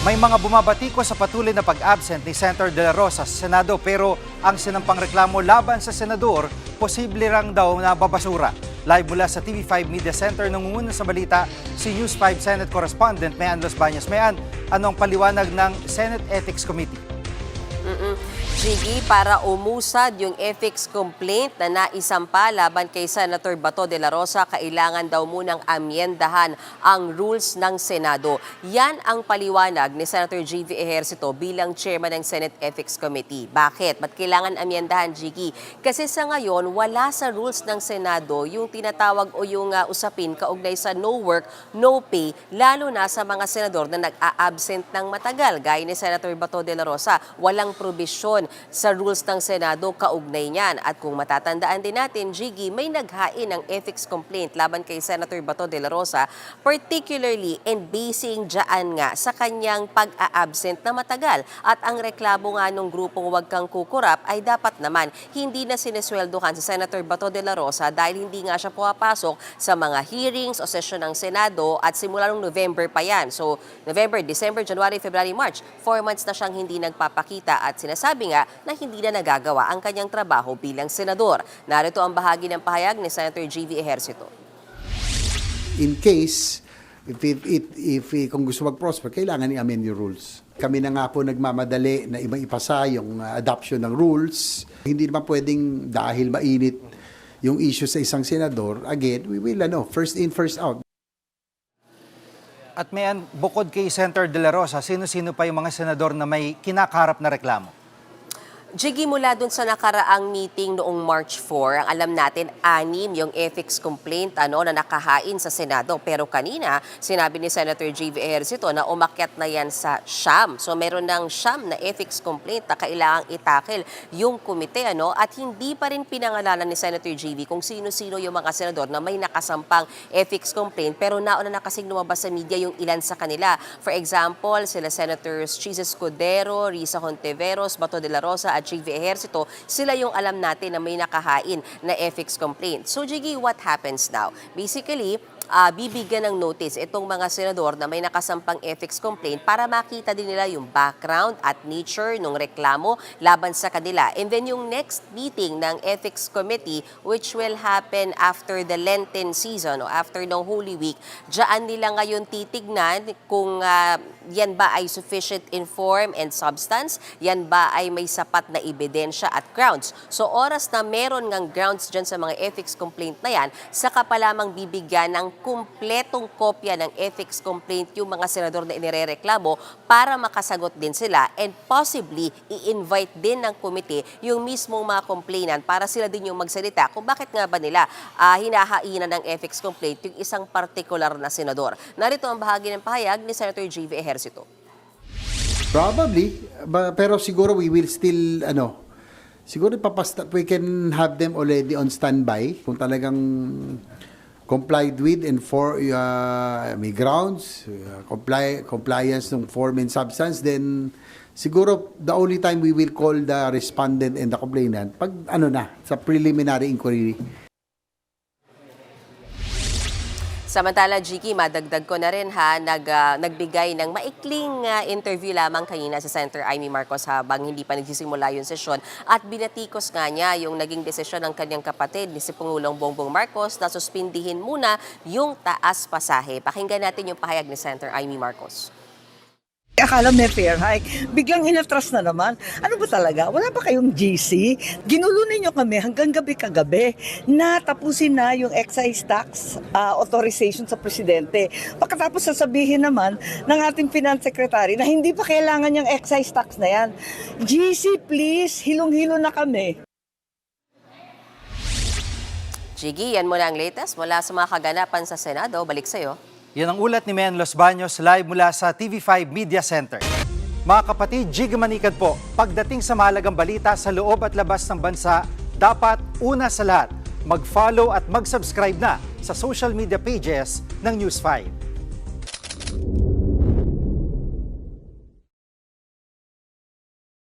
May mga bumabatiko sa patuloy na pag-absent ni Senator De La Rosa sa Senado pero ang sinampang reklamo laban sa senador, posible rang daw na babasura. Live mula sa TV5 Media Center, nangunguna sa balita si News 5 Senate Correspondent Mayan Los Baños. Mayan, anong paliwanag ng Senate Ethics Committee? Gigi, para umusad yung ethics complaint na naisampa laban kay Senator Bato de la Rosa, kailangan daw munang amyendahan ang rules ng Senado. Yan ang paliwanag ni Senator J.V. Ejercito bilang chairman ng Senate Ethics Committee. Bakit? Ba't kailangan amyendahan, Gigi? Kasi sa ngayon, wala sa rules ng Senado yung tinatawag o yung usapin kaugnay sa no work, no pay, lalo na sa mga senador na nag-a-absent ng matagal. Gaya ni Senator Bato de la Rosa, walang probisyon sa rules ng Senado kaugnay niyan. At kung matatandaan din natin, Gigi, may naghain ng ethics complaint laban kay Senator Bato de la Rosa, particularly and basing dyan nga sa kanyang pag-a-absent na matagal. At ang reklamo nga nung grupong Huwag Kang Kukurap ay dapat naman hindi na sinesweldohan si Senator Bato de la Rosa dahil hindi nga siya pumapasok sa mga hearings o sesyon ng Senado at simula nung November pa yan. So, November, December, January, February, March, 4 months na siyang hindi nagpapakita at sinasabi nga na hindi na nagagawa ang kanyang trabaho bilang senador. Narito ang bahagi ng pahayag ni Senator J.V. Ejercito. In case, kung gusto mag-prosper, kailangan i-amend yung rules. Kami na nga po nagmamadali na ipasa yung adoption ng rules. Hindi naman pwedeng dahil mainit yung issue sa isang senador, again, we will, first in, first out. At Mayan, bukod kay Senator De La Rosa, sino-sino pa yung mga senador na may kinakaharap na reklamo? Jiggy, mula dun sa nakaraang meeting noong March 4, ang alam natin, 6 yung ethics complaint na nakahain sa Senado. Pero kanina, sinabi ni Senator J.V. Ejercito na umakyat na yan sa siyam. So meron ng siyam na ethics complaint na kailangang itakil yung komite. At hindi pa rin pinangalanan ni Senator J.V. kung sino-sino yung mga senador na may nakasampang ethics complaint. Pero nauna na kasing lumabas sa media yung ilan sa kanila. For example, sila Senators Chis Escudero, Risa Hontiveros, Bato de la Rosa at J.V. Ejercito, sila yung alam natin na may nakahain na ethics complaint. So, Jiggy, what happens now? Basically, bibigyan ng notice itong mga senador na may nakasampang ethics complaint para makita din nila yung background at nature ng reklamo laban sa kanila. And then yung next meeting ng Ethics Committee, which will happen after the Lenten season o after ng Holy Week, dyan nila ngayon titignan kung yan ba ay sufficient in form and substance, yan ba ay may sapat na ebidensya at grounds. So oras na meron ngang grounds dyan sa mga ethics complaint na yan, saka pa lamang bibigyan ng kumpletong kopya ng ethics complaint yung mga senador na inirereklamo para makasagot din sila and possibly i-invite din ng komite yung mismong mga complainant para sila din yung magsalita kung bakit nga ba nila hinahainan ng ethics complaint yung isang partikular na senador. Narito ang bahagi ng pahayag ni Senator J.V. Ejercito. Probably, pero siguro we will still, siguro we can have them already on standby kung talagang complied with and for may grounds, compliance ng form and substance, then siguro the only time we will call the respondent and the complainant pag sa preliminary inquiry. Samantala, Giki, madagdag ko na rin nagbigay ng maikling interview lamang kanina sa Senator Amy Marcos habang hindi pa nagsisimula yung sesyon at binatikos nga niya yung naging desisyon ng kanyang kapatid ni si Pangulong Bongbong Marcos na suspindihin muna yung taas pasahe. Pakinggan natin yung pahayag ni Senator Amy Marcos. Akala may fair hike, biglang inatras na naman. Ano ba talaga? Wala ba kayong GC? Ginulo ninyo kami hanggang gabi kagabi na tapusin na yung excise tax authorization sa presidente. Pagkatapos sasabihin naman ng ating finance secretary na hindi pa kailangan yung excise tax na yan. GC please, hilong-hilo na kami. Gigi, yan muna ang latest mula sa mga kaganapan sa Senado. Balik sa'yo. Yan ang ulat ni Mayan Los Baños live mula sa TV5 Media Center. Mga kapatid, Jig Manikad po, pagdating sa mahalagang balita sa loob at labas ng bansa, dapat una sa lahat, mag-follow at mag-subscribe na sa social media pages ng News 5.